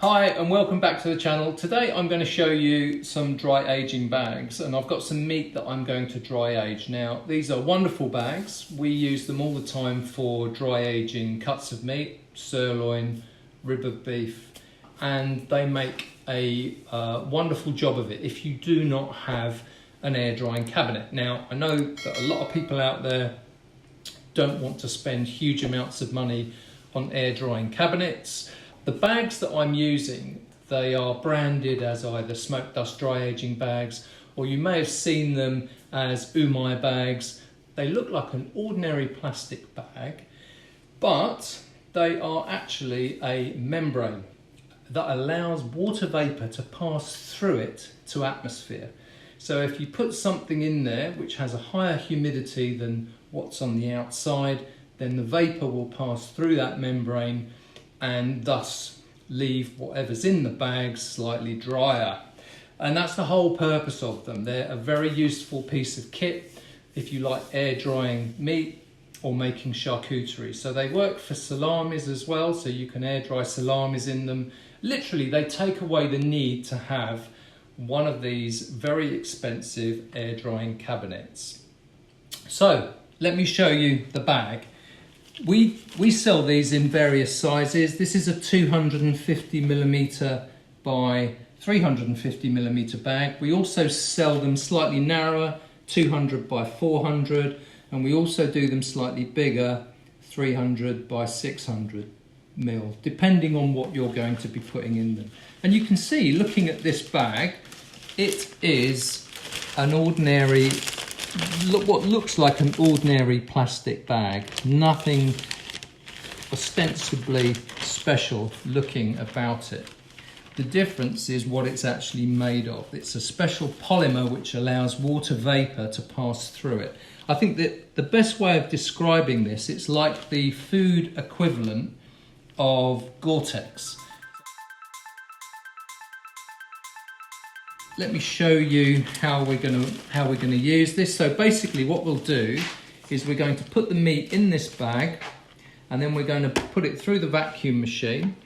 Hi and welcome back to the channel. Today I'm going to show you some dry aging bags, and I've got some meat that I'm going to dry age. Now these are wonderful bags. We use them all the time for dry aging cuts of meat, sirloin, rib of beef, and they make a wonderful job of it if you do not have an air drying cabinet. Now I know that a lot of people out there don't want to spend huge amounts of money on air drying cabinets. The bags that I'm using, they are branded as either Smokedust dry aging bags, or you may have seen them as AGEING bags. They look like an ordinary plastic bag, but they are actually a membrane that allows water vapour to pass through it to atmosphere. So if you put something in there which has a higher humidity than what's on the outside, then the vapour will pass through that membrane and thus leave whatever's in the bag slightly drier. And that's the whole purpose of them. They're a very useful piece of kit if you like air drying meat or making charcuterie. So they work for salamis as well, so you can air dry salamis in them. Literally, they take away the need to have one of these very expensive air drying cabinets. So let me show you the bag. We sell these in various sizes. This is a 250mm by 350mm bag. We also sell them slightly narrower, 200 by 400, and we also do them slightly bigger, 300 by 600 mil, depending on what you're going to be putting in them. And you can see, looking at this bag, it is an ordinary, what looks like an ordinary plastic bag. Nothing ostensibly special looking about it. The difference is what it's actually made of. It's a special polymer which allows water vapour to pass through it. I think that the best way of describing this, it's like the food equivalent of Gore-Tex. Let me show you how we're going to use this. So basically what we'll do is we're going to put the meat in this bag, and then we're going to put it through the vacuum machine.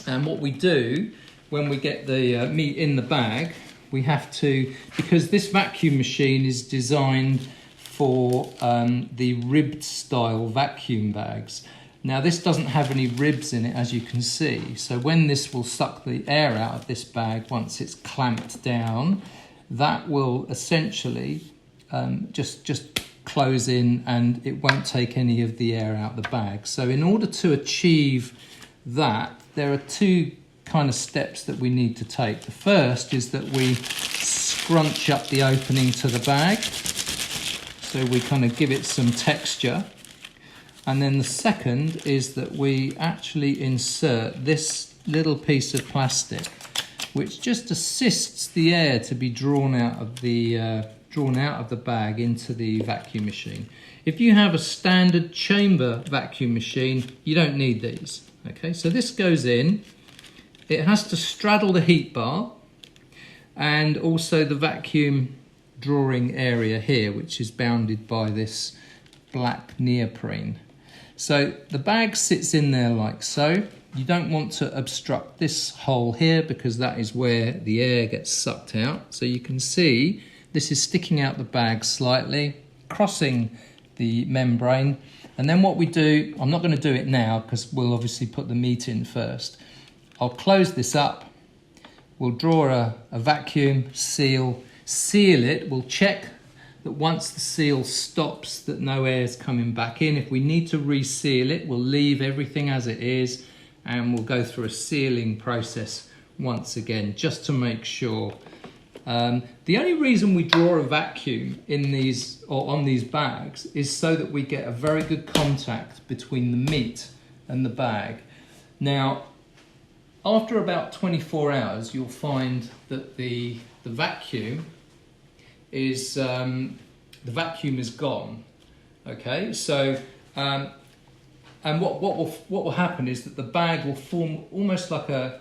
And what we do when we get the meat in the bag, we have to, because this vacuum machine is designed for the ribbed style vacuum bags. Now this doesn't have any ribs in it, as you can see. So when this will suck the air out of this bag, once it's clamped down, that will essentially just close in, and it won't take any of the air out of the bag. So in order to achieve that, there are two kind of steps that we need to take. The first is that we scrunch up the opening to the bag, so we kind of give it some texture. And then the second is that we actually insert this little piece of plastic, which just assists the air to be drawn out of the bag into the vacuum machine. If you have a standard chamber vacuum machine, you don't need these. Okay, so this goes in. It has to straddle the heat bar and also the vacuum drawing area here, which is bounded by this black neoprene. So the bag sits in there like so. You don't want to obstruct this hole here because that is where the air gets sucked out. So you can see this is sticking out the bag slightly, crossing the membrane. And then what we do, I'm not going to do it now because we'll obviously put the meat in first. I'll close this up. We'll draw a vacuum, seal it. We'll check that once the seal stops, that no air is coming back in. If we need to reseal it, we'll leave everything as it is, and we'll go through a sealing process once again, just to make sure. The only reason we draw a vacuum in these or on these bags is so that we get a very good contact between the meat and the bag. Now, after about 24 hours, you'll find that the vacuum is gone. Okay, so and what will happen is that the bag will form almost like a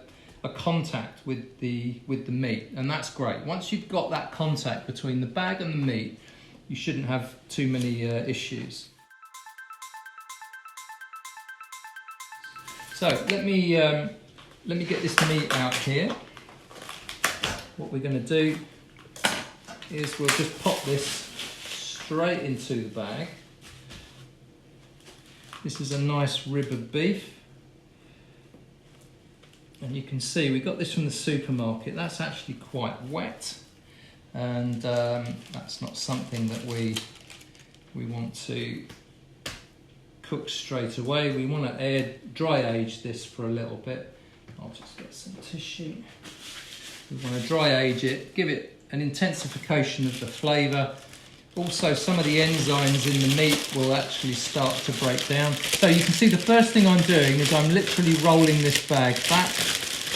contact with the meat, and that's great. Once you've got that contact between the bag and the meat, you shouldn't have too many issues. So let me let me get this meat out here. What we're going to do is we'll just pop this straight into the bag. This is a nice rib of beef. And you can see we got this from the supermarket. That's actually quite wet. And that's not something that we want to cook straight away. We want to dry age this for a little bit. I'll just get some tissue. We want to dry age it, give it an intensification of the flavour. Also, some of the enzymes in the meat will actually start to break down. So you can see the first thing I'm doing is I'm literally rolling this bag back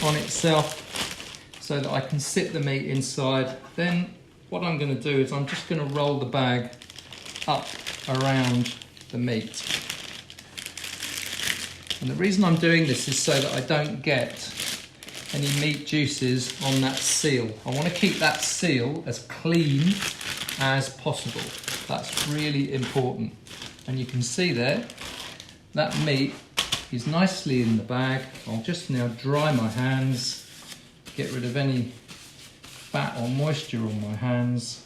on itself so that I can sit the meat inside. Then what I'm going to do is I'm just going to roll the bag up around the meat. And the reason I'm doing this is so that I don't get any meat juices on that seal. I want to keep that seal as clean as possible. That's really important. And you can see there, that meat is nicely in the bag. I'll just now dry my hands, get rid of any fat or moisture on my hands.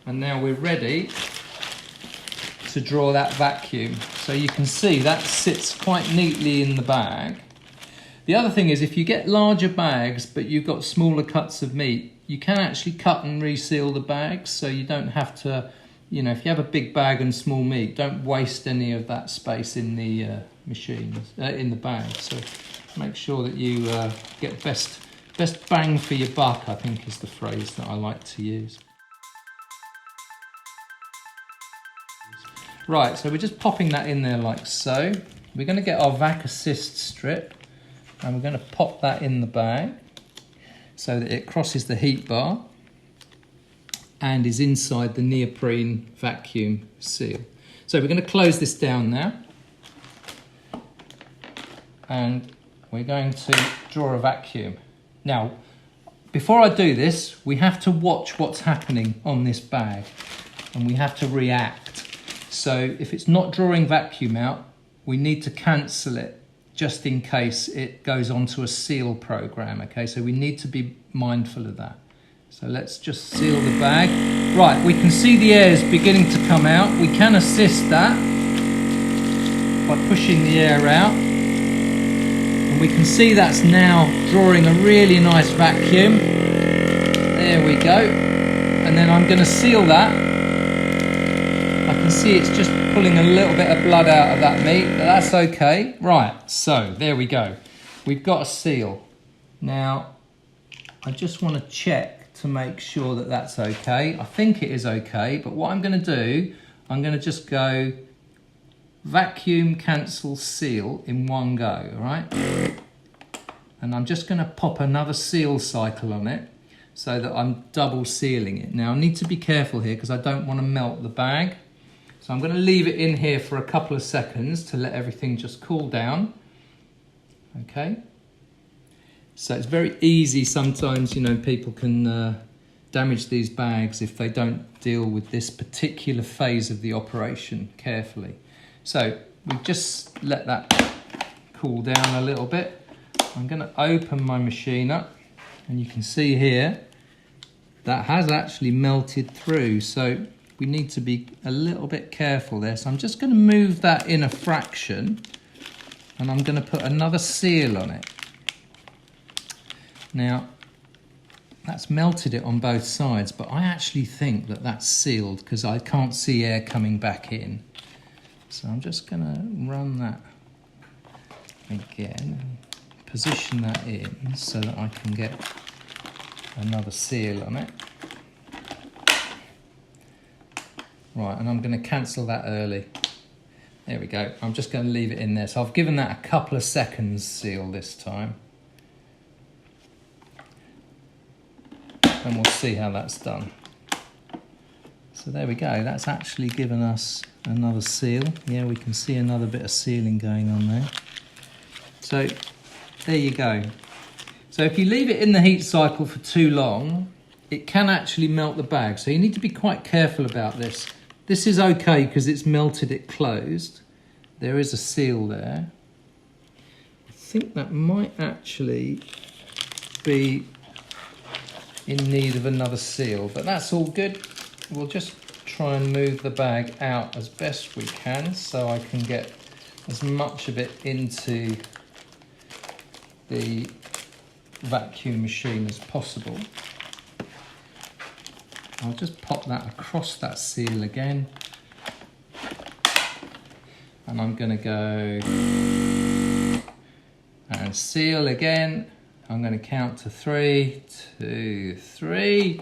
And now we're ready to draw that vacuum. So you can see that sits quite neatly in the bag. The other thing is if you get larger bags but you've got smaller cuts of meat, you can actually cut and reseal the bags, so you don't have to, you know, if you have a big bag and small meat, don't waste any of that space in the machines, in the bag. So make sure that you get best bang for your buck, I think is the phrase that I like to use. Right, so we're just popping that in there like so. We're going to get our vac assist strip and we're going to pop that in the bag so that it crosses the heat bar and is inside the neoprene vacuum seal. So we're going to close this down now and we're going to draw a vacuum. Now, before I do this, we have to watch what's happening on this bag and we have to react. So if it's not drawing vacuum out, we need to cancel it just in case it goes onto a seal program, okay? So we need to be mindful of that. So let's just seal the bag. Right, we can see the air is beginning to come out. We can assist that by pushing the air out. And we can see that's now drawing a really nice vacuum. There we go. And then I'm going to seal that. I can see it's just pulling a little bit of blood out of that meat, but that's okay. Right, so there we go. We've got a seal. Now, I just want to check to make sure that that's okay. I think it is okay, but what I'm going to do, I'm going to just go vacuum, cancel, seal in one go, all right? And I'm just going to pop another seal cycle on it so that I'm double sealing it. Now, I need to be careful here because I don't want to melt the bag. So I'm going to leave it in here for a couple of seconds to let everything just cool down. Okay. So it's very easy sometimes, you know, people can damage these bags if they don't deal with this particular phase of the operation carefully. So we just let that cool down a little bit. I'm going to open my machine up and you can see here that has actually melted through. So we need to be a little bit careful there. So I'm just going to move that in a fraction and I'm going to put another seal on it. Now, that's melted it on both sides, but I actually think that that's sealed because I can't see air coming back in. So I'm just going to run that again and position that in so that I can get another seal on it. Right, and I'm going to cancel that early. There we go. I'm just going to leave it in there. So I've given that a couple of seconds seal this time. And we'll see how that's done. So there we go. That's actually given us another seal. Yeah, we can see another bit of sealing going on there. So there you go. So if you leave it in the heat cycle for too long, it can actually melt the bag. So you need to be quite careful about this. This is okay because it's melted it closed. There is a seal there. think that might actually be in need of another seal, but that's all good. We'll just try and move the bag out as best we can so I can get as much of it into the vacuum machine as possible. I'll just pop that across that seal again, and I'm going to go and seal again. I'm going to count to 3, 2, 3.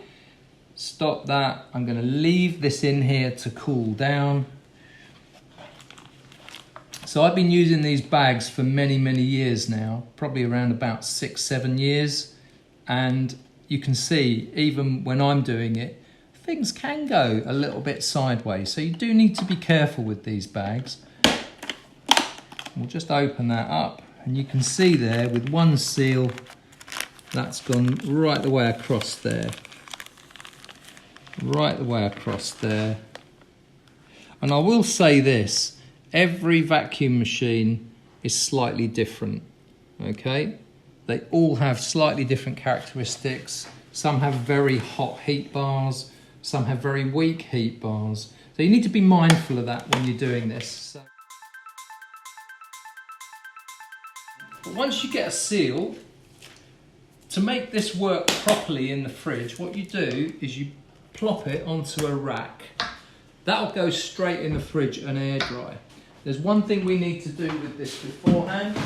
Stop that. I'm going to leave this in here to cool down. So I've been using these bags for many, many years now, probably around about 6, 7 years. And you can see, even when I'm doing it, things can go a little bit sideways. So you do need to be careful with these bags. We'll just open that up, and you can see there with one seal, that's gone right the way across there. Right the way across there. And I will say this, every vacuum machine is slightly different, okay? They all have slightly different characteristics. Some have very hot heat bars, some have very weak heat bars. So you need to be mindful of that when you're doing this. But once you get a seal, to make this work properly in the fridge, what you do is you plop it onto a rack. That'll go straight in the fridge and air dry. There's one thing we need to do with this beforehand,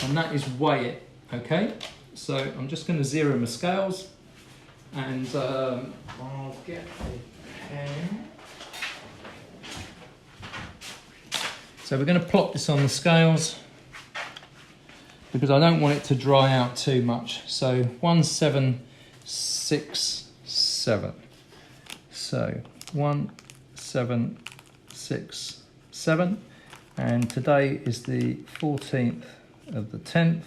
and that is weigh it, okay? So I'm just going to zero my scales, and I'll get a pen. So we're going to plop this on the scales, because I don't want it to dry out too much. So 1767. So 1767, and today is the 14th of the 10th,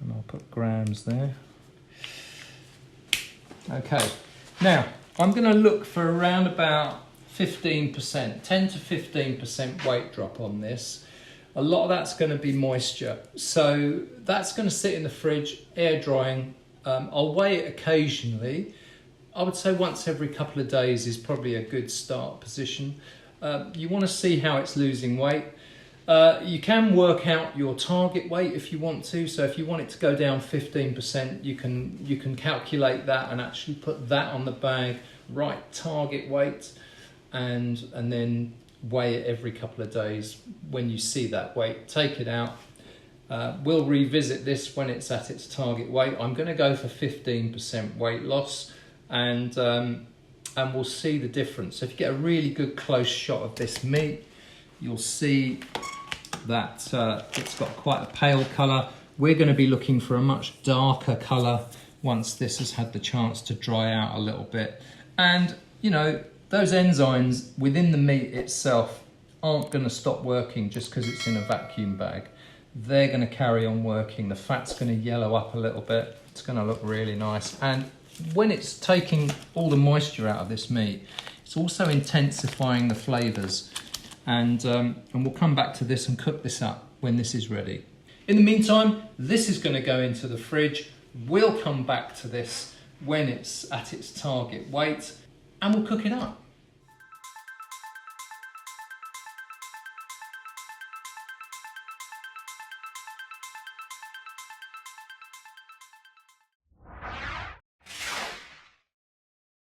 and I'll put grams there. Okay, now I'm going to look for around about 15%, 10 to 15% weight drop on this. A lot of that's going to be moisture, so that's going to sit in the fridge, air drying. I'll weigh it occasionally. I would say once every couple of days is probably a good start position. You want to see how it's losing weight. You can work out your target weight if you want to. So if you want it to go down 15%, you can calculate that and actually put that on the bag, write target weight, and then weigh it every couple of days. When you see that weight, take it out. We'll revisit this when it's at its target weight. I'm going to go for 15% weight loss, and we'll see the difference. So if you get a really good close shot of this meat, you'll see that it's got quite a pale colour. We're going to be looking for a much darker colour once this has had the chance to dry out a little bit. And you know, those enzymes within the meat itself aren't going to stop working just because it's in a vacuum bag. They're going to carry on working. The fat's going to yellow up a little bit. It's going to look really nice. And when it's taking all the moisture out of this meat, it's also intensifying the flavours. And we'll come back to this and cook this up when this is ready. In the meantime, this is going to go into the fridge. We'll come back to this when it's at its target weight, and we'll cook it up.